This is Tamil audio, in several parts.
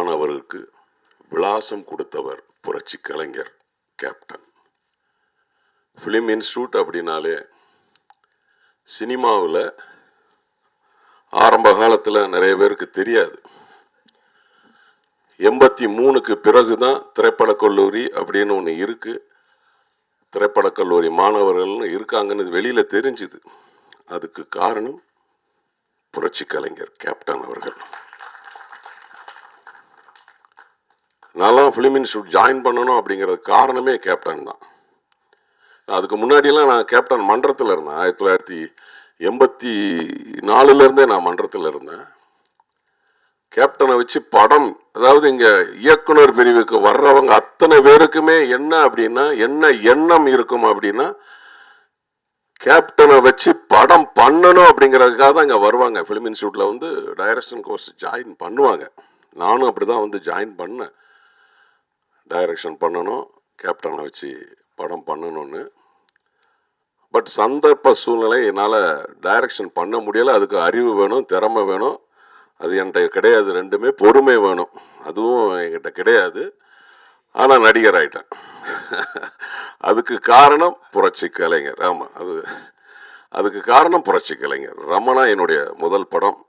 கேப்டன் அவருக்கு விலாசம் கொடுத்தவர் புரட்சி கலைஞர் கேப்டன். ஃபிலிம் இன்ஸ்டியூட் அப்படின்னாலே சினிமாவில் ஆரம்ப காலத்தில் நிறைய பேருக்கு தெரியாது. 83க்கு பிறகு தான் திரைப்படக் கல்லூரி அப்படின்னு ஒன்று இருக்கு, திரைப்படக் கல்லூரி மாணவர்கள்னு இருக்காங்கன்னு வெளியில் தெரிஞ்சுது. அதுக்கு காரணம் புரட்சி கலைஞர் கேப்டன் அவர்கள். நான்லாம் ஃபிலிம் இன்ஸ்டியூட் ஜாயின் பண்ணணும் அப்படிங்கிறது காரணமே கேப்டன் தான். அதுக்கு முன்னாடியெல்லாம் நான் கேப்டன் மன்றத்தில் இருந்தேன். 1984 நான் மன்றத்தில் இருந்தேன். கேப்டனை வச்சு படம், அதாவது இங்கே இயக்குனர் பிரிவுக்கு வர்றவங்க அத்தனை பேருக்குமே என்ன அப்படின்னா, என்ன எண்ணம் இருக்கும் அப்படின்னா, கேப்டனை வச்சு படம் பண்ணணும் அப்படிங்கிறதுக்காக தான் இங்கே வருவாங்க. ஃபிலிம் இன்ஸ்டியூட்டில் வந்து டைரக்ஷன் கோர்ஸ் ஜாயின் பண்ணுவாங்க. நானும் அப்படி தான் வந்து ஜாயின் பண்ணேன். டைரக்ஷன் பண்ணணும், கேப்டனை வச்சு படம் பண்ணணும்னு. பட் சந்தர்ப்ப சூழ்நிலை என்னால் டைரக்ஷன் பண்ண முடியலை. அதுக்கு அறிவு வேணும், திறமை வேணும். அது என்கிட்ட கிடையாது. ரெண்டுமே பொறுமை வேணும், அதுவும் என்கிட்ட கிடையாது. ஆனால் நடிகர் ஆயிட்டேன். அதுக்கு காரணம் புரட்சி கலைஞர். ஆமாம், அதுக்கு காரணம் புரட்சி கலைஞர். ரமணா என்னுடைய முதல் படம்.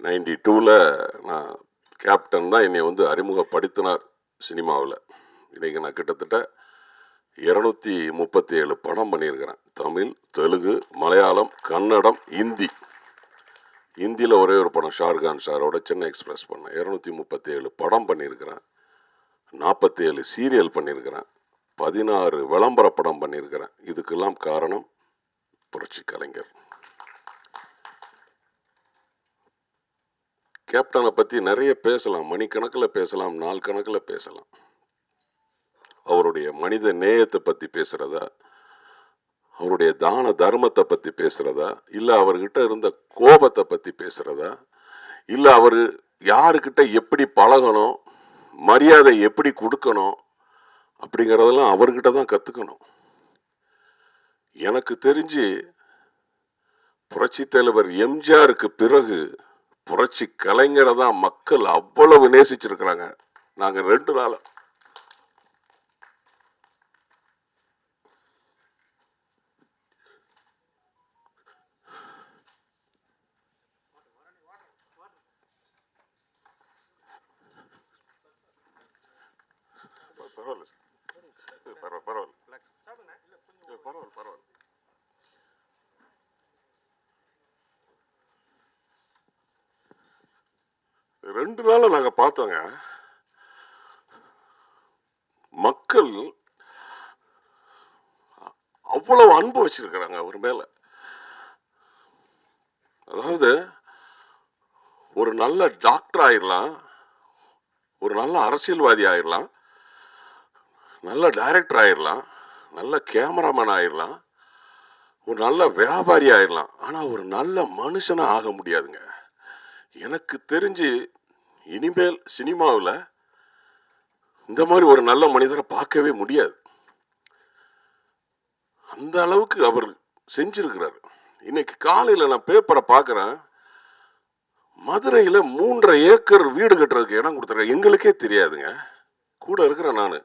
92ல் நான் கேப்டன் தான் என்னை வந்து அறிமுகப்படுத்தினார் சினிமாவில். இன்றைக்கி நான் கிட்டத்தட்ட 237 படம் பண்ணியிருக்கிறேன். தமிழ், தெலுங்கு, மலையாளம், கன்னடம், ஹிந்தி. ஹிந்தியில் ஒரே ஒரு படம் ஷாருக்கான் சாரோட சென்னை எக்ஸ்பிரஸ் பண்ணேன். 237 படம் பண்ணியிருக்கிறேன். 47 சீரியல் பண்ணியிருக்கிறேன். 16 விளம்பர படம் பண்ணியிருக்கிறேன். இதுக்கெல்லாம் காரணம் புரட்சி கலைஞர். கேப்டனை பற்றி நிறைய பேசலாம், மணிக்கணக்கில் பேசலாம், நாள் கணக்கில் பேசலாம். அவருடைய மனித நேயத்தை பற்றி பேசுகிறதா, அவருடைய தான தர்மத்தை பற்றி பேசுகிறதா, இல்லை அவர்கிட்ட இருந்த கோபத்தை பற்றி பேசுகிறதா, இல்லை அவர் யாருக்கிட்ட எப்படி பழகணும், மரியாதை எப்படி கொடுக்கணும் அப்படிங்கிறதெல்லாம் அவர்கிட்ட தான் கற்றுக்கணும். எனக்கு தெரிஞ்சு புரட்சி தலைவர் எம்ஜிஆருக்கு பிறகு புரட்சி கலைஞரை தான் மக்கள் அவ்வளவு நேசிச்சிருக்கிறாங்க. நாங்கள் 2 நாள் நாங்க பார்த்தோங்க. மக்கள் அவ்வளவு அன்பு வச்சிருக்கிறாங்க அவர் மேல. அதாவது ஒரு நல்ல டாக்டர் ஆயிடலாம், ஒரு நல்ல அரசியல்வாதி ஆயிடலாம், நல்ல டைரக்டர் ஆயிடலாம், நல்ல கேமராமேன் ஆயிடலாம், ஒரு நல்ல வியாபாரி ஆயிடலாம். ஆனால் ஒரு நல்ல மனுஷனாக ஆக முடியாதுங்க. எனக்கு தெரிஞ்சு இனிமேல் சினிமாவில் இந்த மாதிரி ஒரு நல்ல மனிதரை பார்க்கவே முடியாது. அந்த அளவுக்கு அவர் செஞ்சிருக்கிறார். இன்னைக்கு காலையில் நான் பேப்பரை பார்க்குறேன், மதுரையில் 3.5 ஏக்கர் வீடு கட்டுறதுக்கு இடம் கொடுத்துருக்கேன். எங்களுக்கே தெரியாதுங்க. கூட இருக்கிறேன் நான்.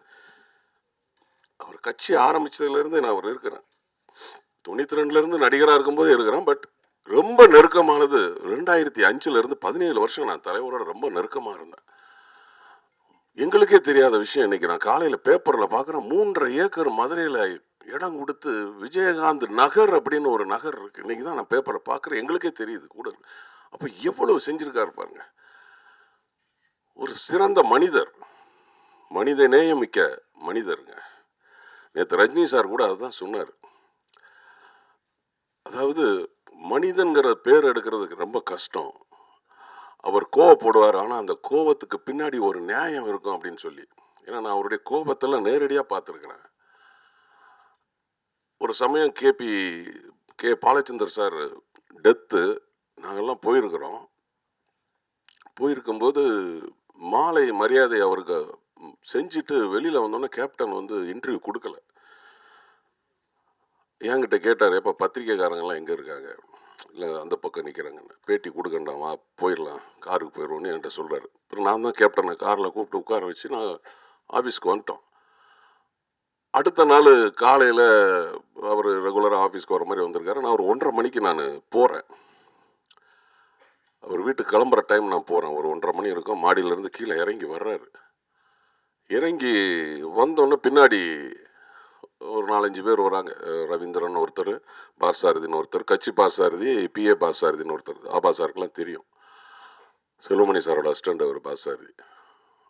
அவர் கட்சி ஆரம்பிச்சதுலேருந்து நான் அவர் இருக்கிறேன். 92லேருந்து நடிகராக இருக்கும்போது இருக்கிறேன். பட் ரொம்ப நெருக்கமானது 2005லேருந்து 17 வருஷம் நான் தலைவரோட ரொம்ப நெருக்கமாக இருந்தேன். எங்களுக்கே தெரியாத விஷயம் இன்னைக்கு நான் காலையில் பேப்பரில் பார்க்குறேன். 3.5 ஏக்கர் மதுரையில் இடம் கொடுத்து விஜயகாந்த் நகர் அப்படின்னு ஒரு நகர் இருக்கு. இன்னைக்கு தான் நான் பேப்பரை பார்க்குறேன். எங்களுக்கே தெரியுது கூட. அப்போ எவ்வளவு செஞ்சிருக்காரு பாருங்க. ஒரு சிறந்த மனிதர், மனித நேயமிக்க மனிதருங்க. நேற்று ரஜினி சார் கூட அதுதான் சொன்னார். அதாவது மனிதன்கிற பேர் எடுக்கிறதுக்கு ரொம்ப கஷ்டம். அவர் கோவப்படுவார், ஆனால் அந்த கோபத்துக்கு பின்னாடி ஒரு நியாயம் இருக்கும் அப்படின்னு சொல்லி. ஏன்னா நான் அவருடைய கோபத்தெல்லாம் நேரடியாக பார்த்துருக்குறேன். ஒரு சமயம் கே பாலச்சந்தர் சார் டெத்து, நாங்கள்லாம் போயிருக்கும்போது மாலை மரியாதை அவருக்கு செஞ்சுட்டு வெளியில் வந்தோன்னே கேப்டன் வந்து இன்டர்வியூ கொடுக்கல. என்கிட்ட கேட்டார், எப்போ பத்திரிக்கைக்காரங்கெல்லாம் எங்கே இருக்காங்க? இல்லை அந்த பக்கம் நிற்கிறாங்கன்னு. பேட்டி கொடுக்கண்டாமா, போயிடலாம், காருக்கு போயிடுவோன்னு என்கிட்ட சொல்கிறாரு. அப்புறம் நான் தான் கேப்டனை காரில் கூப்பிட்டு உட்கார வச்சு நான் ஆஃபீஸ்க்கு வந்துட்டோம். அடுத்த நாள் காலையில் அவர் ரெகுலராக ஆஃபீஸ்க்கு வர மாதிரி வந்திருக்காரு. நான் ஒரு 1:30 மணிக்கு நான் போகிறேன். அவர் வீட்டுக்கு கிளம்புற டைம் நான் போகிறேன். ஒரு 1:30 மணி இருக்கும். மாடியிலேருந்து கீழே இறங்கி வர்றாரு. இறங்கி வந்தோடனே பின்னாடி ஒரு 4-5 பேர் வராங்க. ரவீந்திரன் ஒருத்தர், பார்சாரதின்னு ஒருத்தர், கட்சி பார்சாரதி, பிஏ பார்சாரதின்னு ஒருத்தர். ஆபா சாருக்கெல்லாம் தெரியும். செல்வமணி சாரோட அசிஸ்டண்ட் அவர் பார்சாரதி.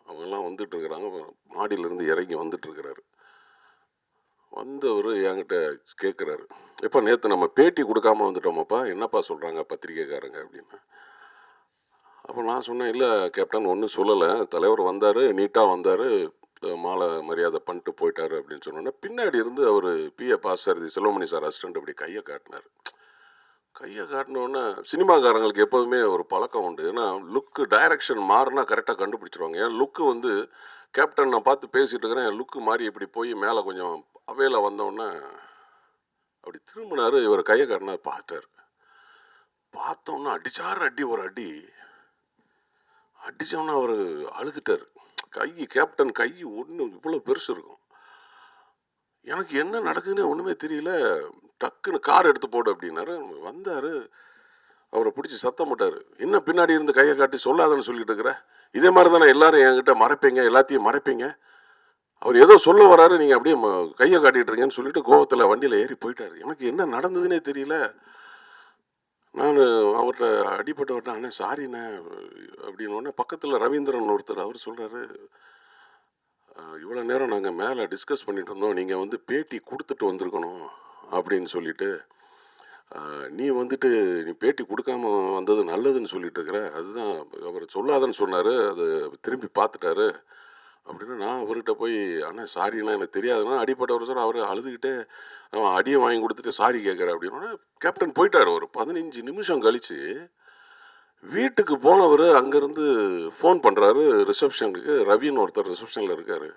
அவங்கெல்லாம் வந்துட்டு இருக்கிறாங்க. மாடியிலேருந்து இறங்கி வந்துட்டு இருக்கிறாரு. வந்தவர் என்கிட்ட கேட்குறாரு, எப்போ நேற்று நம்ம பேட்டி கொடுக்காம வந்துட்டோமாப்பா, என்னப்பா சொல்கிறாங்க பத்திரிக்கைக்காரங்க அப்படின்னு. அப்போ நான் சொன்னேன், இல்லை கேப்டன் ஒன்றும் சொல்லலை, தலைவர் வந்தார், நீட்டாக வந்தார், மாலை மரியாதை பண்ணிட்டு போயிட்டாரு அப்படின்னு சொன்னோன்னே பின்னாடி இருந்து அவர் PA Parthasarathy Selvamani sir assistant அப்படி கையை காட்டினார். கையை காட்டினோன்னே சினிமாக்காரங்களுக்கு எப்போதுமே ஒரு பழக்கம் உண்டு. ஏன்னா லுக்கு டைரக்ஷன் மாறினா கரெக்டாக கண்டுபிடிச்சிருவாங்க. என் லுக்கு வந்து கேப்டன் நான் பார்த்து பேசிகிட்டு இருக்கிறேன், என் லுக்கு மாறி இப்படி போய் மேலே கொஞ்சம் அவையில் வந்தோடனே அப்படி திரும்பினார். இவர் கையை காட்டினார். பார்த்தோன்னா அடிச்சார் அடி. ஒரு அடி அடித்தோன்னா அவர் அழுதுட்டார். கேப்டன் கை ஒன்று இவ்வளோ பெருசு இருக்கும். எனக்கு என்ன நடக்குதுன்னு ஒன்றுமே தெரியல. டக்குன்னு கார் எடுத்து போடு அப்படின்னாரு. வந்தார், அவரை பிடிச்சி சத்தம் போட்டார். என்ன பின்னாடி இருந்து கையை காட்டி சொல்லாதன்னு சொல்லிட்டு இருக்கிற, இதே மாதிரி தானே எல்லாரும் என்கிட்ட மறைப்பீங்க, எல்லாத்தையும் மறைப்பீங்க, அவர் ஏதோ சொல்ல வராரு, நீங்கள் அப்படியே கையை காட்டிட்டு இருக்கீங்கன்னு சொல்லிட்டு கோவத்தில் வண்டியில் ஏறி போயிட்டார். எனக்கு என்ன நடந்ததுன்னே தெரியல. நான் அவர்கிட்ட அடிப்பட்டவர்கிட்ட, அண்ணே சாரிண்ணே அப்படின்னு. பக்கத்தில் ரவீந்திரன் ஒருத்தர், அவர் சொல்கிறாரு, இவ்வளோ நேரம் நாங்கள் மேலே டிஸ்கஸ் பண்ணிட்டு இருந்தோம், நீங்கள் வந்து பேட்டி கொடுத்துட்டு வந்திருக்கணும் அப்படின்னு சொல்லிட்டு, நீ வந்துட்டு நீ பேட்டி கொடுக்காம வந்தது நல்லதுன்னு சொல்லிட்டு இருக்கிற, அதுதான் அவர் சொல்லாதன்னு சொன்னார், அது திரும்பி பார்த்துட்டாரு அப்படின்னு. நான் அவர்கிட்ட போய், அண்ணா சாரிண்ணா எனக்கு தெரியாதுன்னா, அடிப்பட்டவர் சார் அவர் அழுதுகிட்டே அவன் அடியை வாங்கி கொடுத்துட்டு சாரி கேட்குற அப்படின்னா கேப்டன் போயிட்டார். ஒரு 15 நிமிஷம் கழித்து வீட்டுக்கு போனவர் அங்கேருந்து ஃபோன் பண்ணுறாரு ரிசப்ஷனுக்கு. ரவின்னு ஒருத்தர் ரிசப்ஷனில் இருக்கார்.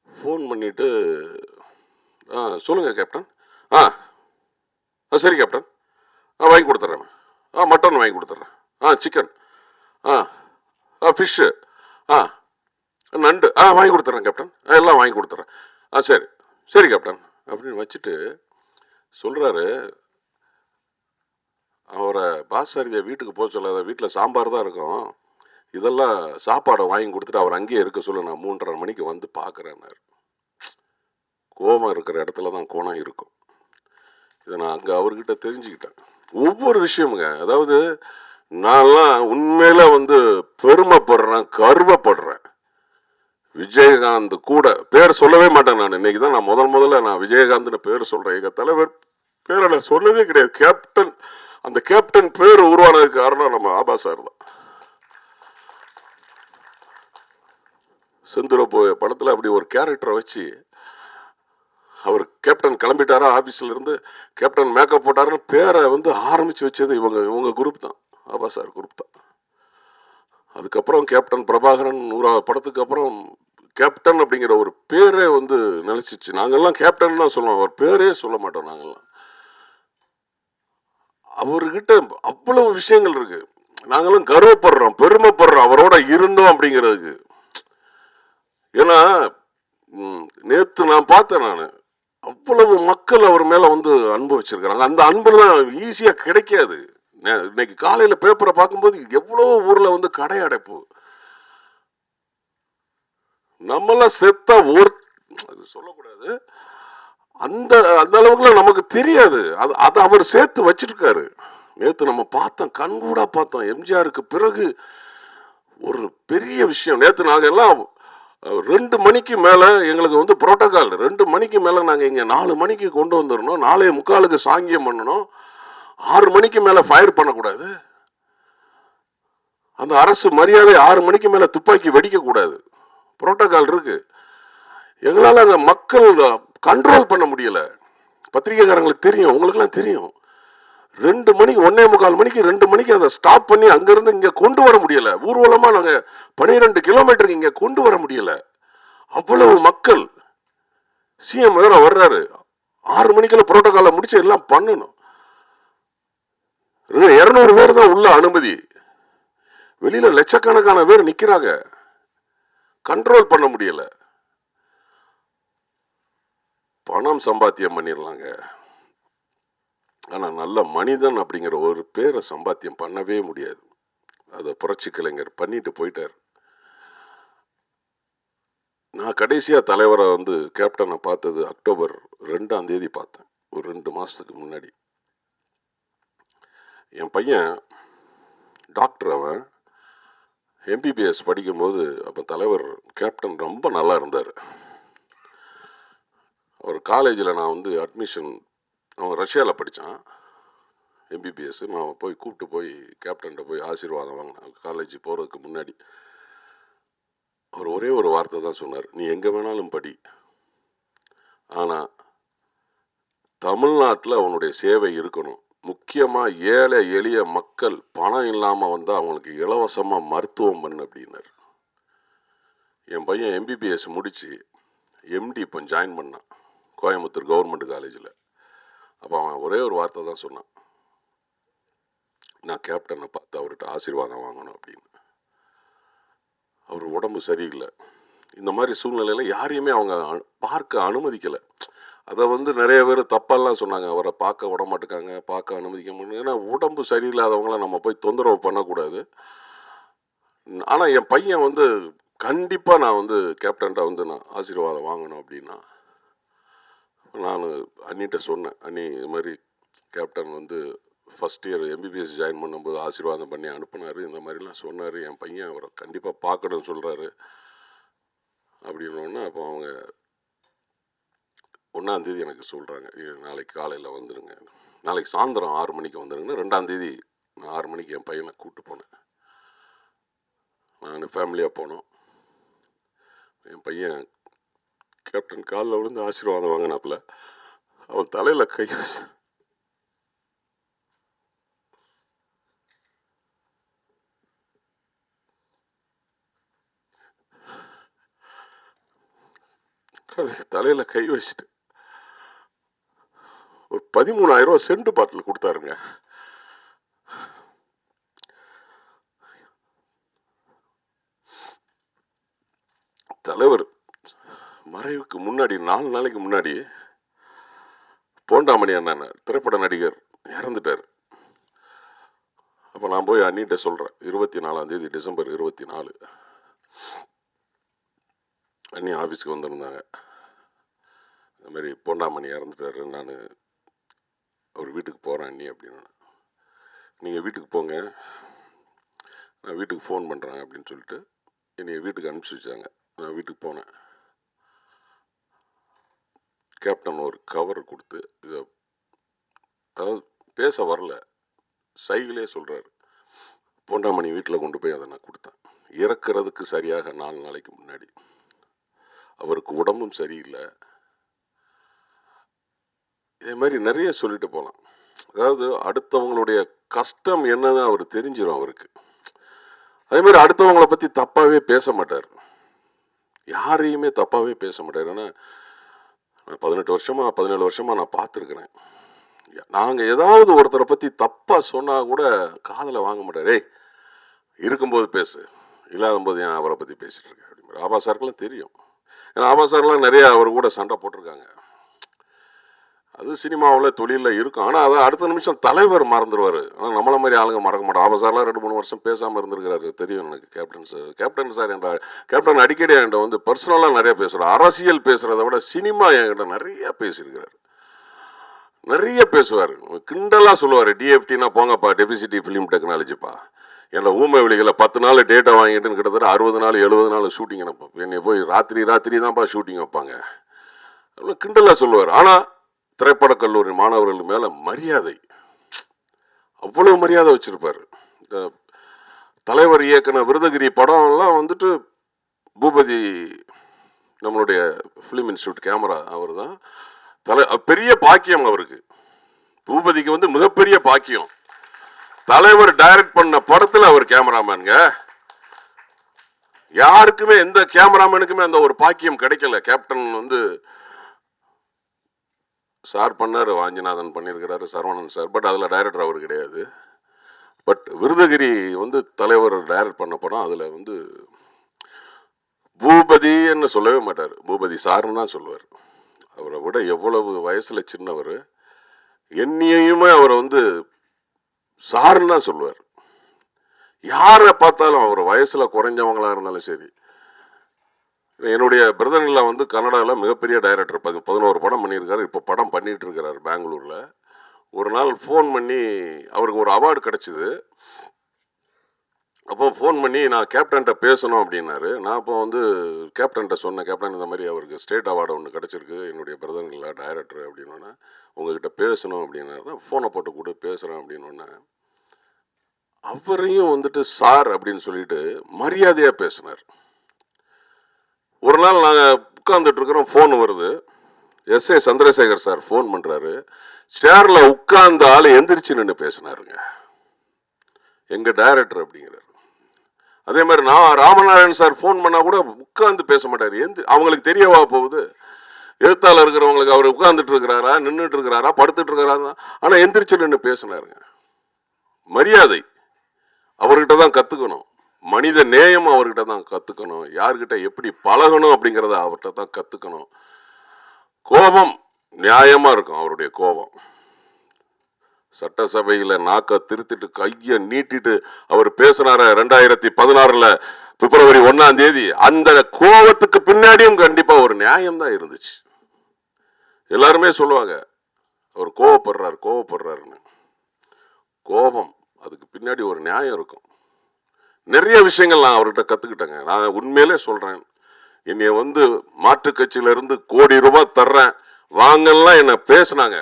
ஃபோன் பண்ணிவிட்டு, சொல்லுங்கள் கேப்டன். சரி கேப்டன், வாங்கி கொடுத்துட்றேன். மட்டன் வாங்கி கொடுத்துட்றேன். சிக்கன், ஃபிஷ்ஷு, நண்டு வாங்கி கொடுத்துட்றேன் கேப்டன், எல்லாம் வாங்கி கொடுத்துட்றேன். சரி சரி கேப்டன் அப்படின்னு வச்சுட்டு சொல்கிறாரு. அவரை பார்சாரதியை வீட்டுக்கு போக சொல்லாத, வீட்டில் சாம்பார் தான் இருக்கும், இதெல்லாம் சாப்பாடை வாங்கி கொடுத்துட்டு அவர் அங்கேயே இருக்க சொல்ல, நான் 3:30 மணிக்கு வந்து பார்க்குறேன்னாரு. கோபம் இருக்கிற இடத்துல தான் கோணம் இருக்கும். இதை நான் அங்கே அவர்கிட்ட தெரிஞ்சுக்கிட்டேன். ஒவ்வொரு விஷயமுங்க, அதாவது நான்லாம் உண்மையில வந்து பெருமைப்படுறேன், கர்வப்படுறேன். விஜயகாந்த் கூட பேர் சொல்லவே மாட்டேன் நான். இன்னைக்கு தான் நான் முதல்ல நான் விஜயகாந்த்னு பேர் சொல்கிறேன். எங்கள் தலைவர் பேரை நான் சொன்னதே கிடையாது. கேப்டன், அந்த கேப்டன் பேர் உருவானதுக்கு காரணம் நம்ம ஆபா சார் தான். செந்துர போய படத்தில் அப்படி ஒரு கேரக்டரை வச்சு அவர் கேப்டன் கிளம்பிட்டாரா ஆஃபீஸில் இருந்து, கேப்டன் மேக்கப் போட்டாருன்னு பேரை வந்து ஆரம்பித்து வச்சது இவங்க குரூப் தான், ஆபா சார் குரூப் தான். அதுக்கப்புறம் கேப்டன் பிரபாகரன் 100 படத்துக்கு அப்புறம் கேப்டன் அப்படிங்கிற ஒரு பேரே வந்து நிலைச்சிச்சு. நாங்கள்லாம் கேப்டன் தான் சொல்லுவோம், அவர் பேரே சொல்ல மாட்டோம் நாங்கள்லாம். அவர்கிட்ட அவ்வளவு விஷயங்கள் இருக்கு. நாங்களும் கர்வப்படுறோம், பெருமைப்படுறோம் அவரோட இருந்தோம் அப்படிங்கிறதுக்கு. ஏன்னா நேற்று நான் பார்த்தேன், நான் அவ்வளவு மக்கள் அவர் மேல வந்து அன்பு வச்சிருக்கிறாங்க. அந்த அன்பெல்லாம் ஈஸியா கிடைக்காது. இன்னைக்கு காலையில பேப்பரை பார்க்கும்போது எவ்வளவு ஊர்ல வந்து கடை அடைப்பு. நம்மளாம் செத்தா அது சொல்லக்கூடாது, அந்த அந்த அளவுக்குலாம் நமக்கு தெரியாது. அதை அவர் சேர்த்து வச்சிருக்காரு. நேற்று நம்ம பார்த்தோம், கண்கூடா பார்த்தோம். எம்ஜிஆருக்கு பிறகு ஒரு பெரிய விஷயம். நேற்று நாங்கள் எல்லாம் 2 மணிக்கு மேலே எங்களுக்கு வந்து புரோட்டோகால். 2 மணிக்கு மேலே நாங்கள் இங்கே 4 மணிக்கு கொண்டு வந்துடணும், 4:45க்கு சாங்கியம் பண்ணணும், 6 மணிக்கு மேலே ஃபயர் பண்ணக்கூடாது, அந்த அரசு மரியாதை 6 மணிக்கு மேலே துப்பாக்கி வெடிக்கக்கூடாது, புரோட்டோகால் இருக்கு. எங்களால் அந்த மக்கள் கண்ட்ரோல் பண்ண முடியல. பத்திரிகைக்காரங்களுக்கு தெரியும், உங்களுக்கெல்லாம் தெரியும். 2 மணிக்கு 1:45 மணிக்கு 2 மணிக்கு அதை ஸ்டாப் பண்ணி அங்கிருந்து இங்கே கொண்டு வர முடியல. ஊர்வலமாக நாங்கள் 12 கிலோமீட்டருக்கு இங்கே கொண்டு வர முடியல. அவ்வளவு மக்கள். சிஎம் வேற வர்றாரு, 6 மணிக்குள்ள புரோட்டோகாலை முடிச்சு எல்லாம் பண்ணணும். 200 பேர் தான் உள்ள அனுமதி. வெளியில லட்சக்கணக்கான பேர் நிக்கிறாங்க. கண்ட்ரோல் பண்ண முடியல. பணம் சம்பாத்தியம் பண்ணிடலாங்க. ஆனா நல்ல மனிதன் அப்படிங்கிற ஒரு பேரை சம்பாத்தியம் பண்ணவே முடியாது. அதை புரட்சி கலைஞர் பண்ணிட்டு போயிட்டார். நான் கடைசியா தலைவரை வந்து கேப்டனை பார்த்தது அக்டோபர் 2ஆம் தேதி பார்த்தேன். ஒரு 2 மாசத்துக்கு முன்னாடி. என் பையன் டாக்டர், அவன் எம்பிபிஎஸ் படிக்கும்போது அப்போ தலைவர் கேப்டன் ரொம்ப நல்லா இருந்தார். அவர் காலேஜில் நான் வந்து அட்மிஷன், அவன் ரஷ்யாவில் படித்தான் எம்பிபிஎஸ். நான் போய் கூப்பிட்டு போய் கேப்டன்கிட்ட போய் ஆசீர்வாதம் வாங்கினேன் காலேஜ் போகிறதுக்கு முன்னாடி. அவர் ஒரே ஒரு வார்த்தை தான் சொன்னார், நீ எங்கே வேணாலும் படி, ஆனால் தமிழ்நாட்டில் அவனுடைய சேவை இருக்கணும். முக்கியமாக ஏழை எளிய மக்கள் பணம் இல்லாமல் வந்தால் அவங்களுக்கு இலவசமாக மருத்துவம் பண்ணு அப்படின்னார். என் பையன் எம்பிபிஎஸ் முடித்து எம்டி இப்போ ஜாயின் பண்ணான் கோயம்புத்தூர் கவர்மெண்ட் காலேஜில். அப்போ அவன் ஒரே ஒரு வார்த்தை தான் சொன்னான், நான் கேப்டனை பார்த்து அவர்கிட்ட ஆசீர்வாதம் வாங்கணும் அப்படின்னு. அவர் உடம்பு சரியில்லை. இந்த மாதிரி சூழ்நிலையில் யாரையுமே அவங்க பார்க்க அனுமதிக்கலை. அதை வந்து நிறைய பேர் தப்பெல்லாம் சொன்னாங்க, அவரை பார்க்க விட மாட்டேக்காங்க, பார்க்க அனுமதிக்க முடியும். ஏன்னா உடம்பு சரியில்லாதவங்கள நம்ம போய் தொந்தரவு பண்ணக்கூடாது. ஆனால் என் பையன் வந்து கண்டிப்பாக நான் வந்து கேப்டன்கிட்ட வந்து நான் ஆசீர்வாதம் வாங்கணும் அப்படின்னா, நான் அண்ணிட்ட சொன்னேன், அண்ணி இது மாதிரி கேப்டன் வந்து ஃபஸ்ட் இயர் எம்பிபிஎஸ் ஜாயின் பண்ணும்போது ஆசீர்வாதம் பண்ணி அனுப்புனார், இந்த மாதிரிலாம் சொன்னார், என் பையன் அவரை கண்டிப்பாக பார்க்கணும்னு சொல்கிறாரு அப்படின்னோடனே அப்போ அவங்க 1ஆம் தேதி எனக்கு சொல்கிறாங்க, நாளைக்கு காலையில் வந்துடுங்க, நாளைக்கு சாயந்தரம் 6 மணிக்கு வந்துடுங்க. 2ஆம் தேதி நான் 6 மணிக்கு என் பையனை கூப்பிட்டு போனேன். நான் ஃபேமிலியாக போனோம். என் பையன் கேப்டன் காலில் விழுந்து ஆசீர்வாதம் வாங்கினாப்புல. அவன் தலையில் கை வச்சு தலையில் கை வச்சுட்டு ஒரு 13,000 ரூபா சென்ட் பாட்டில் கொடுத்தாருங்க. தலைவர் மறைவுக்கு முன்னாடி 4 நாளைக்கு முன்னாடி போண்டாமணி அண்ணன் திரைப்பட நடிகர் இறந்துட்டார். அப்போ நான் போய் அண்ணிட்ட சொல்கிறேன், 24ஆம் தேதி டிசம்பர் 24 அண்ணி ஆஃபீஸ்க்கு வந்திருந்தாங்க. இந்த மாதிரி போண்டாமணி இறந்துட்டாரு, நான் அவர் வீட்டுக்கு போகிறேன் அண்ணி அப்படின்னு. நீங்கள் வீட்டுக்கு போங்க, நான் வீட்டுக்கு ஃபோன் பண்ணுறேன் அப்படின்னு சொல்லிட்டு என்னை வீட்டுக்கு அனுப்பிச்சி வச்சாங்க. நான் வீட்டுக்கு போனேன். கேப்டன் ஒரு கவர் கொடுத்து, இதை அதாவது பேச வரல, சைகிலே சொல்கிறாரு. போண்டாமணி வீட்டில் கொண்டு போய் அதை நான் கொடுத்தேன். இறக்கிறதுக்கு சரியாக 4 நாளைக்கு முன்னாடி. அவருக்கு உடம்பும் சரியில்லை. இதே மாதிரி நிறைய சொல்லிட்டு போகலாம். அதாவது அடுத்தவங்களுடைய கஷ்டம் என்னன்னு அவர் தெரிஞ்சிடும் அவருக்கு. அதே மாதிரி அடுத்தவங்களை பற்றி தப்பாகவே பேச மாட்டார், யாரையுமே தப்பாகவே பேச மாட்டார். ஏன்னா 18 வருஷமா 17 வருஷமா நான் பார்த்துருக்கிறேன். நாங்கள் ஏதாவது ஒருத்தரை பற்றி தப்பாக சொன்னால் கூட காதில் வாங்க மாட்டார். ஏய் இருக்கும்போது பேசு, இல்லாத போது ஏன் அவரை பற்றி பேசிட்டு இருக்க அப்படிங்கிற. ஆபா சாருக்கெல்லாம் தெரியும். ஏன்னா ஆபா சார்லாம் நிறைய அவர் கூட சண்டை போட்டிருக்காங்க. அது சினிமாவில் தொழிலில் இருக்கும். ஆனால் அதை அடுத்த நிமிஷம் தலைவர் மறந்துடுவார். ஆனால் நம்மளை மாதிரி ஆளுங்க மறக்க மாட்டோம். ஆபா சார்லாம் 2-3 வருஷம் பேசாமல் இருந்திருக்கிறாரு, தெரியும் எனக்கு. கேப்டன் சார் என்ற கேப்டன் அடிக்கடி என்கிட்ட வந்து பர்சனலாக நிறைய பேசுகிறார். அரசியல் பேசுகிறத விட சினிமா என்கிட்ட நிறைய பேசியிருக்கிறார். நிறைய பேசுவார், கிண்டலாக சொல்லுவார். டிஎஃப்டினா போங்கப்பா, டெபிசிட்டி ஃபிலிம் டெக்னாலஜிப்பா. என்னை ஊமை வெளிகளை 10 நாள் டேட்டா வாங்கிட்டுன்னு கிட்டத்தட்ட 60 நாள் 70 நாள் ஷூட்டிங் என்னப்பா. என்னை போய் ராத்திரி தான்ப்பா ஷூட்டிங் வைப்பாங்க. அவ்வளோ கிண்டலாக சொல்லுவார். ஆனால் திரைப்படக் கல்லூரி மாணவர்கள் மேலே மரியாதை, அவ்வளோ மரியாதை வச்சுருப்பார். தலைவர் இயக்குன விருதகிரி படம்லாம் வந்துட்டு பூபதி, நம்மளுடைய ஃபிலிம் இன்ஸ்டியூட் கேமரா அவர் தான். பெரிய பாக்கியம் அவருக்கு. பூபதிக்கு வந்து மிகப்பெரிய பாக்கியம். தலைவர் டைரக்ட் பண்ண படத்தில் அவர் கேமராமேனுங்க. யாருக்குமே எந்த கேமராமேனுக்குமே அந்த ஒரு பாக்கியம் கிடைக்கல. கேப்டன் வந்து சார் பண்ணார், வாஞ்சிநாதன் பண்ணியிருக்கிறாரு, சரவணன் சார், பட் அதில் டைரக்டர் அவர் கிடையாது. பட் விருதகிரி வந்து தலைவர் டைரக்ட் பண்ண படம். அதில் வந்து பூபதின்னு சொல்லவே மாட்டார், பூபதி சார்னு தான் சொல்லுவார். அவரை விட எவ்வளவு வயசில் சின்னவர், என்னையுமே அவரை வந்து சார்னு தான் சொல்லுவார். யாரை பார்த்தாலும் அவர் வயசில் குறைஞ்சவங்களா இருந்தாலும் சரி. என்னுடைய பிரதர்லாம் வந்து கன்னடாவில் மிகப்பெரிய டைரக்டர், 11 படம் பண்ணியிருக்காரு. இப்போ படம் பண்ணிட்டு இருக்கிறார் பெங்களூரில். ஒரு நாள் ஃபோன் பண்ணி, அவருக்கு ஒரு அவார்டு கிடச்சிது. அப்போ ஃபோன் பண்ணி நான் கேப்டன்கிட்ட பேசணும் அப்படின்னாரு. நான் இப்போ வந்து கேப்டன்கிட்ட சொன்னேன், கேப்டன் இந்த மாதிரி அவருக்கு ஸ்டேட் அவார்டு ஒன்று கிடச்சிருக்கு, என்னுடைய பிரதர்ல டைரக்டர் அப்படின்னோன்னே, உங்ககிட்ட பேசணும் அப்படின்னாரு. ஃபோனை போட்டு கூட பேசுகிறேன் அப்படின்னோடனே, அவரையும் வந்துட்டு சார் அப்படின்னு சொல்லிட்டு மரியாதையாக பேசினார். ஒரு நாள் நாங்கள் உட்கார்ந்துட்டு இருக்கிறோம், ஃபோன் வருது. எஸ்.ஏ. சந்திரசேகர் சார் ஃபோன் பண்ணுறாரு. சேரில் உட்கார்ந்த ஆள் எந்திரிச்சு நின்று பேசினாருங்க, எங்கள் டைரக்டர் அப்படிங்கிறார். அதே மாதிரி நான் ராமநாராயணன் சார் ஃபோன் பண்ணால் கூட உட்கார்ந்து பேச மாட்டார். அவங்களுக்கு தெரியவா போகுது, எழுத்தாளர் இருக்கிறவங்களுக்கு அவர் உட்கார்ந்துட்டு இருக்கிறாரா, நின்றுட்டு இருக்கிறாரா, படுத்துட்டு இருக்கிறாரா, ஆனால் எந்திரிச்சு நின்று பேசினாருங்க. மரியாதை அவர்கிட்ட தான் கற்றுக்கணும், மனித நேயம் அவர்கிட்ட தான் கற்றுக்கணும், யார்கிட்ட எப்படி பழகணும் அப்படிங்கிறத அவர்கிட்ட தான் கற்றுக்கணும். கோபம் நியாயமாக இருக்கும் அவருடைய கோபம். சட்டசபையில் நாக்க திருத்திட்டு கையை நீட்டிட்டு அவர் பேசினார 2016 பிப்ரவரி 1ஆம் தேதி. அந்த கோபத்துக்கு பின்னாடியும் கண்டிப்பா ஒரு நியாயம் தான் இருந்துச்சு. எல்லாருமே சொல்லுவாங்க அவர் கோபப்படுறாருன்னு. கோபம் அதுக்கு பின்னாடி ஒரு நியாயம் இருக்கும். நிறைய விஷயங்கள் நான் அவர்கிட்ட கத்துக்கிட்டேங்க. நான் உண்மையிலே சொல்றேன், என்னைய வந்து மாற்று கட்சியில இருந்து கோடி ரூபாய் தர்றேன் வாங்கலாம் என்ன பேசினாங்க,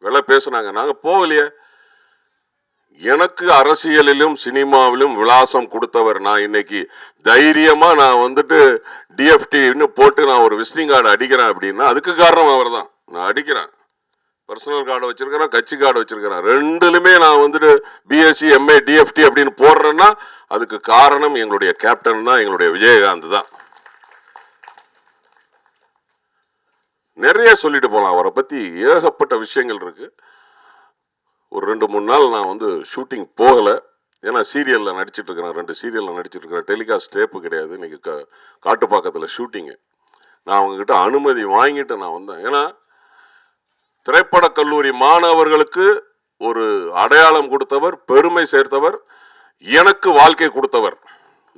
விலை பேசினாங்க. நாங்க போகலையே. எனக்கு அரசியலிலும் சினிமாவிலும் விலாசம் கொடுத்தவர். நான் இன்னைக்கு தைரியமா நான் வந்துட்டு டிஎஃப்டி போட்டு நான் ஒரு விசிட்டிங் கார்டு அடிக்கிறேன் அப்படின்னா அதுக்கு காரணம் அவர் தான். நான் அடிக்கிறேன், பர்சனல் கார்டு வச்சிருக்கிறேன், கட்சி கார்டு வச்சிருக்கிறேன். ரெண்டுலுமே நான் வந்துட்டு பிஎஸ்சி எம்ஏ டிஎஃப்டி அப்படின்னு போடுறேன்னா அதுக்கு காரணம் எங்களுடைய கேப்டன் தான், எங்களுடைய விஜயகாந்த் தான். நிறைய சொல்லிட்டு போகலாம் அவரை பத்தி, ஏகப்பட்ட விஷயங்கள் இருக்கு. ஒரு 2-3 நாள் நான் வந்து ஷூட்டிங் போகலை, ஏன்னா சீரியலில் நடிச்சிட்டு இருக்கிறேன், 2 சீரியலில் நடிச்சிட்டு இருக்கிறேன். டெலிகாஸ்ட் டேப்பு கிடையாது, இன்னைக்கு காட்டுப்பாக்கத்தில் ஷூட்டிங்கு. நான் அவங்ககிட்ட அனுமதி வாங்கிட்டு நான் வந்தேன். ஏன்னா திரைப்பட கல்லூரி மாணவர்களுக்கு ஒரு அடையாளம் கொடுத்தவர், பெருமை சேர்த்தவர், எனக்கு வாழ்க்கை கொடுத்தவர்.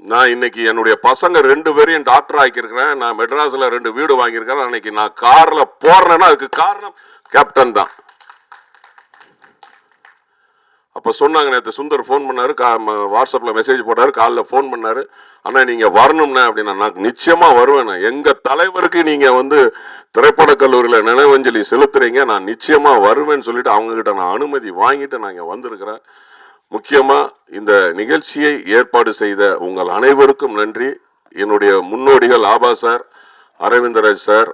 நான் இன்னைக்கு என்னுடைய பசங்க 2 பேரையும் டாக்டர் ஆக்கியிருக்கிறேன். நான் மெட்ராஸில் 2 வீடு வாங்கியிருக்கிறேன். அன்னைக்கு நான் காரில் போறேன்னா அதுக்கு காரணம் கேப்டன் தான். அப்போ சொன்னாங்க, நேற்று சுந்தர் ஃபோன் பண்ணாரு, வாட்ஸ்அப்பில் மெசேஜ் போட்டாரு, காலில் ஃபோன் பண்ணாரு, அண்ணா நீங்கள் வரணும்ண்ணே அப்படின்னா. நான் நிச்சயமாக வருவேன். எங்கள் தலைவருக்கு நீங்கள் வந்து திரைப்பட கல்லூரியில் நினைவஞ்சலி செலுத்துறீங்க, நான் நிச்சயமாக வருவேன்னு சொல்லிட்டு அவங்ககிட்ட நான் அனுமதி வாங்கிட்டு நான் இங்கே வந்திருக்கிறேன். முக்கியமாக இந்த நிகழ்ச்சியை ஏற்பாடு செய்த உங்கள் அனைவருக்கும் நன்றி. என்னுடைய முன்னோடிகள் ஆபா சார், அரவிந்தராஜ் சார்,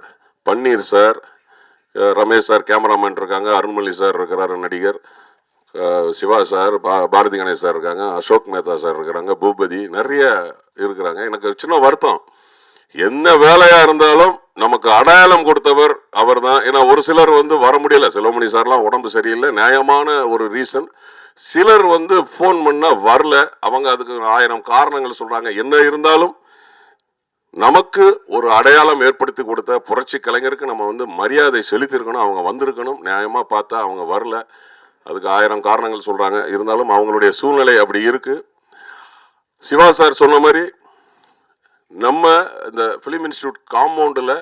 பன்னீர் சார், ரமேஷ் சார் கேமராமேன் இருக்காங்க, அருண்மொழி சார் இருக்கிறார் நடிகர், சிவா சார், பாரதி கணேஷ் சார் இருக்காங்க, அசோக் மேத்தா சார் இருக்கிறாங்க, பூபதி, நிறைய இருக்கிறாங்க. எனக்கு சின்ன வருத்தம், என்ன வேலையா இருந்தாலும் நமக்கு அடையாளம் கொடுத்தவர் அவர் தான். ஏன்னா ஒரு சிலர் வந்து வர முடியல, செல்வமணி சார்லாம் உடம்பு சரியில்லை, நியாயமான ஒரு ரீசன். சிலர் வந்து ஃபோன் பண்ணா வரல, அவங்க அதுக்கு 1000 காரணங்கள் சொல்றாங்க. என்ன இருந்தாலும் நமக்கு ஒரு அடையாளம் ஏற்படுத்தி கொடுத்த புரட்சி கலைஞருக்கு நம்ம வந்து மரியாதை செலுத்திருக்கணும். அவங்க வந்திருக்கணும், நியாயமா பார்த்தா அவங்க வரல, அதுக்கு 1000 காரணங்கள் சொல்றாங்க. இருந்தாலும் அவங்களுடைய சூழ்நிலை அப்படி இருக்கு. சிவா சார் சொன்ன மாதிரி நம்ம இந்த ஃபிலிம் இன்ஸ்டியூட் காம்பவுண்டில்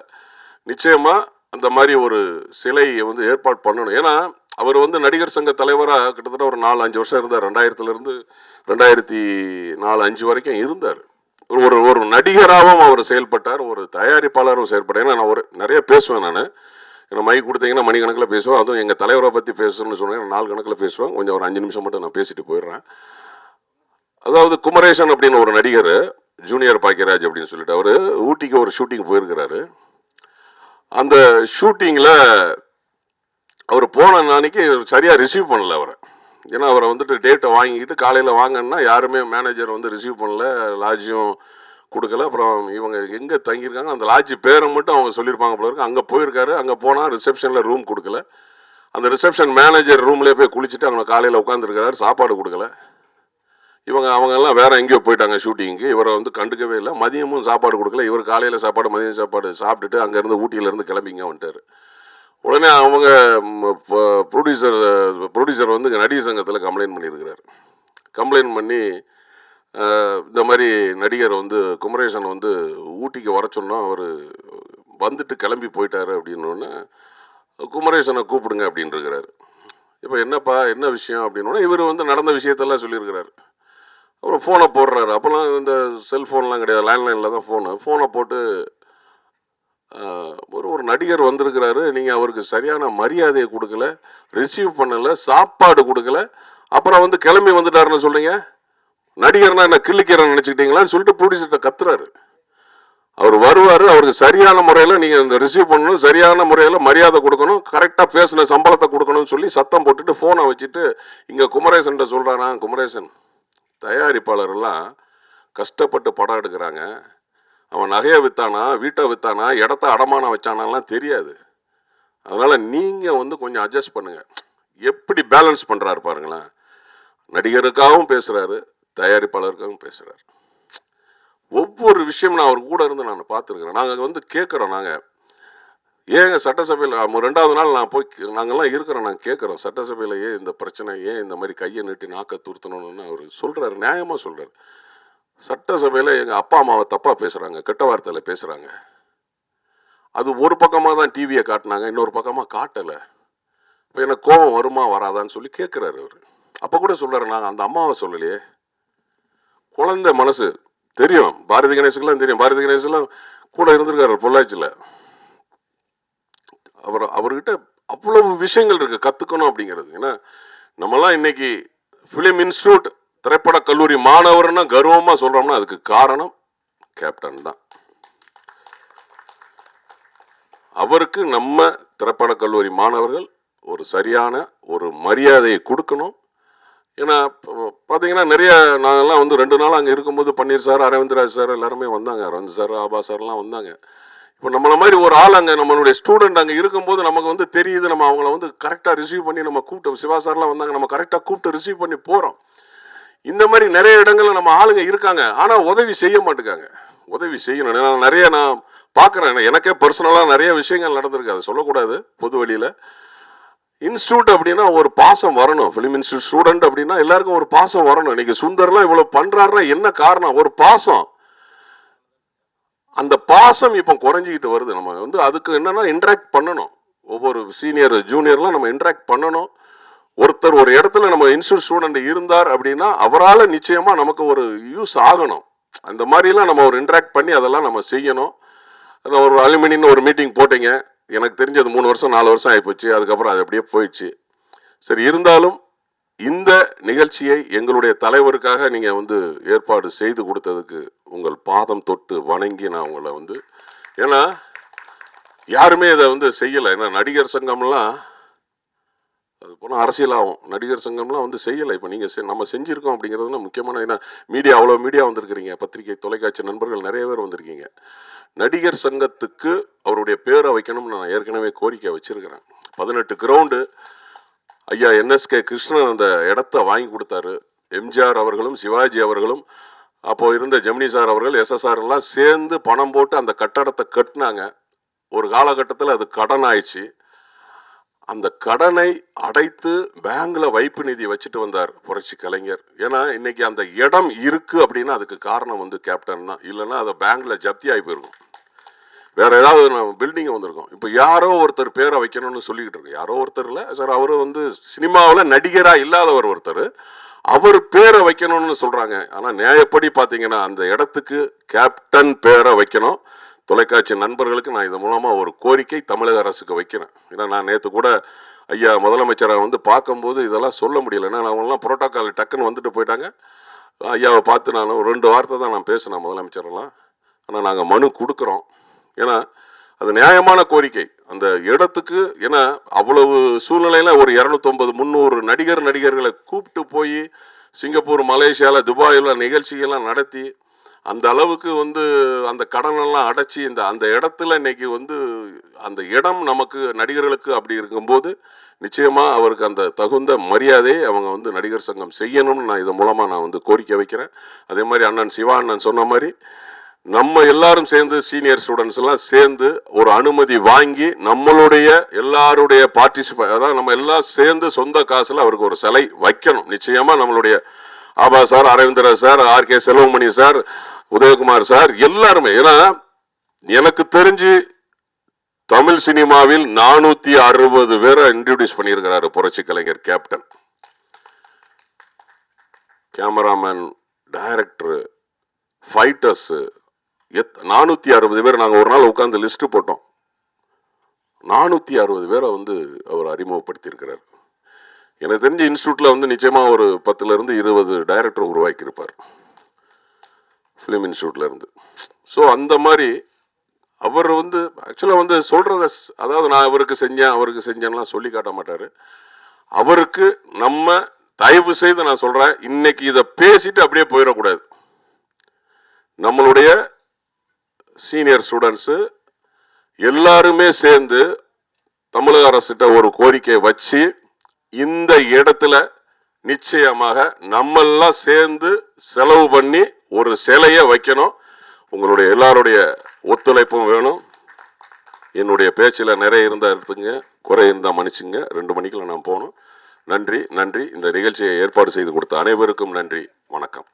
நிச்சயமா அந்த மாதிரி ஒரு சிலையை வந்து ஏற்பாடு பண்ணணும். ஏன்னா அவர் வந்து நடிகர் சங்க தலைவராக கிட்டத்தட்ட ஒரு 4-5 வருஷம் இருந்தார். 2000 2004-5 வரைக்கும் இருந்தார். ஒரு நடிகராகவும் அவர் செயல்பட்டார், ஒரு தயாரிப்பாளரும் செயல்பட்டார். ஏன்னா நான் நிறைய பேசுவேன், நான் ஏன்னா மைக் கொடுத்தீங்கன்னா மணிக்கணக்கில் பேசுவேன். அதுவும் எங்கள் தலைவரை பற்றி பேசணும்னு சொன்னேன், 4 கணக்கில் பேசுவேன். கொஞ்சம் ஒரு 5 நிமிஷம் மட்டும் நான் பேசிட்டு போயிடுறேன். அதாவது குமரேசன் அப்படின்னு ஒரு நடிகர், ஜூனியர் பாக்கியராஜ் அப்படின்னு சொல்லிட்டு, அவர் ஊட்டிக்கு ஒரு ஷூட்டிங் போயிருக்கிறாரு. அந்த ஷூட்டிங்கில் அவர் போன அன்னைக்கு சரியாக ரிசீவ் பண்ணல அவரை. ஏன்னா அவரை வந்துட்டு டேட்டை வாங்கிக்கிட்டு காலையில் வாங்கன்னா யாருமே மேனேஜர் வந்து ரிசீவ் பண்ணல, லாட்ஜும் கொடுக்கல. அப்புறம் இவங்க எங்கே தங்கியிருக்காங்க அந்த லாட்ஜி பேரை மட்டும் அவங்க சொல்லியிருப்பாங்க போல இருக்கு. அங்கே போயிருக்காரு. அங்கே போனால் ரிசப்ஷனில் ரூம் கொடுக்கல. அந்த ரிசப்ஷன் மேனேஜர் ரூம்லேயே போய் குளிச்சுட்டு அவங்க காலையில் உட்காந்துருக்கிறாரு, சாப்பாடு கொடுக்கல. அவங்கெல்லாம் வேற எங்கேயோ போயிட்டாங்க ஷூட்டிங்க்கு. இவரை வந்து கண்டுக்கவே இல்லை. மதியமும் சாப்பாடு கொடுக்கல. இவர் காலையில் சாப்பாடு மதியம் சாப்பாடு சாப்பிட்டுட்டு அங்கேருந்து ஊட்டியிலேருந்து கிளம்பிங்க வந்துட்டார். உடனே அவங்க ப்ரொடியூசர் வந்து நடிகர் சங்கத்தில் கம்ப்ளைண்ட் பண்ணியிருக்கிறார். கம்ப்ளைண்ட் பண்ணி இந்த மாதிரி நடிகர் வந்து குமரேசன் வந்து ஊட்டிக்கு வர சொன்னோம், அவர் வந்துட்டு கிளம்பி போயிட்டாரு அப்படின்னோடனே குமரேசனை கூப்பிடுங்க அப்படின்னு இருக்கிறாரு. இப்போ என்னப்பா என்ன விஷயம் அப்படின்னோடனே இவர் வந்து நடந்த விஷயத்தெல்லாம் சொல்லியிருக்கிறாரு. அப்புறம் ஃபோனை போடுறாரு. அப்போல்லாம் இந்த செல்ஃபோன்லாம் கிடையாது, லேண்ட்லைனில் தான் ஃபோனை போட்டு ஒரு நடிகர் வந்திருக்கிறாரு, நீங்கள் அவருக்கு சரியான மரியாதையை கொடுக்கல, ரிசீவ் பண்ணலை, சாப்பாடு கொடுக்கல, அப்புறம் வந்து கிளம்பி வந்துட்டாருன்னு சொல்றீங்க. நடிகர்னா என்ன கிள்ளிக்கிறேன்னு நினச்சிக்கிட்டீங்களான்னு சொல்லிட்டு ப்ரொடியூசர்கிட்ட கத்துறாரு. அவர் வருவார், அவருக்கு சரியான முறையில் நீங்கள் இந்த ரிசீவ் பண்ணணும், சரியான முறையில் மரியாதை கொடுக்கணும், கரெக்டாக பேசின சம்பளத்தை கொடுக்கணும்னு சொல்லி சத்தம் போட்டுட்டு ஃபோனை வச்சுட்டு இங்கே குமரேசன்கிட்ட சொல்கிறானா, குமரேசன் தயாரிப்பாளரெல்லாம் கஷ்டப்பட்டு படம் எடுக்கிறாங்க, அவன் நகையை விற்றானா, வீட்டை விற்றானா, இடத்த அடமானம் வச்சானாலாம் தெரியாது, அதனால் நீங்கள் வந்து கொஞ்சம் அட்ஜஸ்ட் பண்ணுங்கள். எப்படி பேலன்ஸ் பண்ணுறாரு பாருங்களேன். நடிகருக்காகவும் பேசுகிறாரு, தயாரிப்பாளருக்காகவும் பேசுகிறாரு. ஒவ்வொரு விஷயம் நான் அவர் கூட இருந்து நான் பார்த்துருக்குறேன். நாங்கள் வந்து கேட்குறோம், நாங்கள் ஏங்க சட்டசபையில் 2வது நாள் நான் போய் நாங்கள்லாம் இருக்கிறோம், நாங்கள் கேட்குறோம் சட்டசபையில் ஏன் இந்த பிரச்சனை, ஏன் இந்த மாதிரி கையை நீட்டி நாக்கை துருத்தணும்னு அவர் சொல்கிறாரு, நியாயமாக சொல்கிறார். சட்டசபையில் எங்கள் அப்பா அம்மாவை தப்பாக பேசுகிறாங்க, கெட்ட வார்த்தையில் பேசுகிறாங்க. அது ஒரு பக்கமாக தான் டிவியை காட்டினாங்க, இன்னொரு பக்கமாக காட்டலை. இப்போ எனக்கு கோபம் வருமா வராதான்னு சொல்லி கேட்குறாரு அவர். அப்போ கூட சொல்கிறாரு, நாங்கள் அந்த அம்மாவை சொல்லலையே, குழந்தை மனசு தெரியும், பாரதி கணேசுக்கெல்லாம் தெரியும், பாரதி கணேசெல்லாம் கூட இருந்திருக்காரு பொள்ளாச்சியில். அவர்கிட்ட அவ்வளவு விஷயங்கள் இருக்கு கத்துக்கணும் அப்படிங்கிறது. ஏன்னா நம்மலாம் இன்னைக்கு பிலிம் இன்ஸ்டியூட் திரைப்பட கல்லூரி மாணவர்னா கர்வமா சொல்றோம்னா அதுக்கு காரணம் கேப்டன் தான். அவருக்கு நம்ம திரைப்பட கல்லூரி மாணவர்கள் ஒரு சரியான ஒரு மரியாதையை கொடுக்கணும். ஏன்னா பார்த்தீங்கன்னா நிறைய நாங்கள்லாம் வந்து 2 நாள் அங்கே இருக்கும்போது பன்னீர் சார், அரவிந்த்ராஜ் சார் எல்லாருமே வந்தாங்க, அரவிந்த் சார், ஆபா சார்லாம் வந்தாங்க. இப்போ நம்மளை மாதிரி ஒரு ஆள் அங்கே நம்மளுடைய ஸ்டூடெண்ட் அங்கே இருக்கும்போது நமக்கு வந்து தெரியுது, நம்ம அவங்கள வந்து கரெக்டாக ரிசீவ் பண்ணி நம்ம கூப்பிட்டு, சிவா சார்லாம் வந்தாங்க, நம்ம கரெக்டாக கூப்பிட்டு ரிசீவ் பண்ணி போகிறோம். இந்த மாதிரி நிறைய இடங்கள்ல நம்ம ஆளுங்க இருக்காங்க, ஆனால் உதவி செய்ய மாட்டேங்காங்க. உதவி செய்யணும். நான் நிறைய நான் பார்க்குறேன், எனக்கே பர்சனலாக நிறைய விஷயங்கள் நடந்திருக்கு, அதை சொல்லக்கூடாது பொது வழியில். இன்ஸ்டியூட் அப்படின்னா ஒரு பாசம் வரணும். ஃபிலிம் இன்ஸ்டியூட் ஸ்டூடெண்ட் அப்படின்னா எல்லாருக்கும் ஒரு பாசம் வரணும். இன்னைக்கு சுந்தர்லாம் இவ்வளோ பண்ணுறாருன்னா என்ன காரணம்? ஒரு பாசம். அந்த பாசம் இப்போ குறைஞ்சிக்கிட்டு வருது. நம்ம வந்து அதுக்கு என்னன்னா இன்ட்ராக்ட் பண்ணணும். ஒவ்வொரு சீனியர் ஜூனியர்லாம் நம்ம இன்ட்ராக்ட் பண்ணணும். ஒருத்தர் ஒரு இடத்துல நம்ம இன்ஸ்டியூட் ஸ்டூடெண்ட் இருந்தார் அப்படின்னா அவரால் நிச்சயமா நமக்கு ஒரு யூஸ் ஆகணும். அந்த மாதிரிலாம் நம்ம ஒரு இன்ட்ராக்ட் பண்ணி அதெல்லாம் நம்ம செய்யணும். ஒரு அலுமினின்னு ஒரு மீட்டிங் போட்டீங்க, எனக்கு தெரிஞ்சது 3 வருஷம் 4 வருஷம் ஆகிப்போச்சு, அதுக்கப்புறம் அது அப்படியே போயிடுச்சு. சரி, இருந்தாலும் இந்த நிகழ்ச்சியை எங்களுடைய தலைவருக்காக நீங்கள் வந்து ஏற்பாடு செய்து கொடுத்ததுக்கு உங்கள் பாதம் தொட்டு வணங்கி நான் உங்களை வந்து, ஏன்னா யாருமே இதை வந்து செய்யலை. ஏன்னா நடிகர் சங்கம்லாம் அது போனால் அரசியலாகும், நடிகர் சங்கம்லாம் வந்து செய்யலை. இப்போ நீங்கள் நம்ம செஞ்சுருக்கோம் அப்படிங்கிறதுனா முக்கியமான. ஏன்னா மீடியா அவ்வளோ மீடியா வந்திருக்கிறீங்க, பத்திரிகை தொலைக்காட்சி நண்பர்கள் நிறைய பேர் வந்திருக்கீங்க. நடிகர் சங்கத்துக்கு அவருடைய பேரை வைக்கணும்னு நான் ஏற்கனவே கோரிக்கை வச்சிருக்கிறேன். 18 கிரவுண்டு ஐயா NSK கிருஷ்ணன் அந்த இடத்த வாங்கி கொடுத்தாரு. எம்ஜிஆர் அவர்களும் சிவாஜி அவர்களும் அப்போ இருந்த ஜெமினி சார் அவர்கள் SSR எல்லாம் சேர்ந்து பணம் போட்டு அந்த கட்டடத்தை கட்டினாங்க. ஒரு காலகட்டத்தில் அது கடன் ஆயிடுச்சு. அந்த கடனை அடைத்து பேங்க்ல வைப்பு நிதி வச்சுட்டு வந்தார் புரட்சி கலைஞர். ஏன்னா இன்னைக்கு அந்த இடம் இருக்கு அப்படின்னா அதுக்கு காரணம் வந்து கேப்டன் தான். இல்லைன்னா அதை பேங்க்ல ஜப்தி ஆகி போயிருக்கும், வேற ஏதாவது நம்ம பில்டிங் வந்திருக்கோம். இப்போ யாரோ ஒருத்தர் பேரை வைக்கணும்னு சொல்லிக்கிட்டு இருக்கு. யாரோ ஒருத்தர் இல்லை சார், அவரு வந்து சினிமாவில் நடிகரா இல்லாதவர் ஒருத்தர், அவர் பேரை வைக்கணும்னு சொல்றாங்க. ஆனால் நியாயப்படி பார்த்தீங்கன்னா அந்த இடத்துக்கு கேப்டன் பேரை வைக்கணும். தொலைக்காட்சி நண்பர்களுக்கு நான் இது மூலமாக ஒரு கோரிக்கை தமிழக அரசுக்கு வைக்கிறேன். ஏன்னா நான் நேற்று கூட ஐயா முதலமைச்சரை வந்து பார்க்கும்போது இதெல்லாம் சொல்ல முடியல. ஏன்னா அவங்களாம் புரோட்டோக்கால் டக்குன்னு வந்துட்டு போயிட்டாங்க. ஐயாவை பார்த்து நான் ஒரு 2 வார்த்தை தான் நான் பேசினேன் முதலமைச்சரெல்லாம். ஆனால் நாங்கள் மனு கொடுக்குறோம். ஏன்னா அது நியாயமான கோரிக்கை அந்த இடத்துக்கு. ஏன்னா அவ்வளவு சூழ்நிலையில் ஒரு 250-300 நடிகர்களை கூப்பிட்டு போய் சிங்கப்பூர், மலேசியாவில், துபாயில் நிகழ்ச்சிகள்லாம் நடத்தி அந்த அளவுக்கு வந்து அந்த கடனெல்லாம் அடைச்சி அந்த இடத்துல இன்னைக்கு வந்து அந்த இடம் நமக்கு நடிகர்களுக்கு அப்படி இருக்கும்போது நிச்சயமா அவருக்கு அந்த தகுந்த மரியாதையை அவங்க வந்து நடிகர் சங்கம் செய்யணும்னு நான் இதன் மூலமா நான் வந்து கோரிக்கை வைக்கிறேன். அதே மாதிரி அண்ணன் சிவா அண்ணன் சொன்ன மாதிரி நம்ம எல்லாரும் சேர்ந்து சீனியர் ஸ்டூடெண்ட்ஸ் எல்லாம் சேர்ந்து ஒரு அனுமதி வாங்கி நம்மளுடைய எல்லாருடைய அதாவது நம்ம எல்லாம் சேர்ந்து சொந்த காசுல அவருக்கு ஒரு சிலை வைக்கணும். நிச்சயமா நம்மளுடைய ஆபா சார், அரவிந்தர sir, R K Selvamani sir, Udayakumar sir எல்லாருமே. ஏன்னா எனக்கு தெரிஞ்சு தமிழ் சினிமாவில் 460 பேரை இன்ட்ரோடியூஸ் பண்ணியிருக்கிறாரு புரட்சி கலைஞர் கேப்டன். கேமராமேன், டைரக்டர், ஃபைட்டர்ஸ் 460 பேர். நாங்கள் ஒரு நாள் உட்காந்து லிஸ்ட் போட்டோம். 460 பேரை வந்து அவர் அறிமுகப்படுத்தி இருக்கிறார். எனக்கு தெரிஞ்ச இன்ஸ்டியூட்ல வந்து நிச்சயமா ஒரு 10 இருந்து 20 டைரக்டர் உருவாக்கி இருப்பார் பிலிம் இன்ஸ்டியூட்ல இருந்து. ஸோ அந்த மாதிரி அவர் வந்து ஆக்சுவலாக வந்து சொல்றத, அதாவது நான் அவருக்கு செஞ்சேன்லாம் சொல்லி காட்ட மாட்டாரு. அவருக்கு நம்ம தயவு செய்து நான் சொல்றேன், இன்னைக்கு இதை பேசிட்டு அப்படியே போயிடக்கூடாது. நம்மளுடைய சீனியர் ஸ்டூடெண்ட்ஸு எல்லாருமே சேர்ந்து தமிழக அரசிட்ட ஒரு கோரிக்கை வச்சு இந்த இடத்துல நிச்சயமாக நம்மெல்லாம் சேர்ந்து செலவு பண்ணி ஒரு சிலையை வைக்கணும். உங்களுடைய எல்லாருடைய ஒத்துழைப்பும் வேணும். என்னுடைய பேச்சில் நிறைய இருந்தால் எடுத்துங்க, குறை இருந்தால் மன்னிச்சுங்க. 2 மணிக்குள்ள நான் போகணும். நன்றி. இந்த நிகழ்ச்சியை ஏற்பாடு செய்து கொடுத்த அனைவருக்கும் நன்றி. வணக்கம்.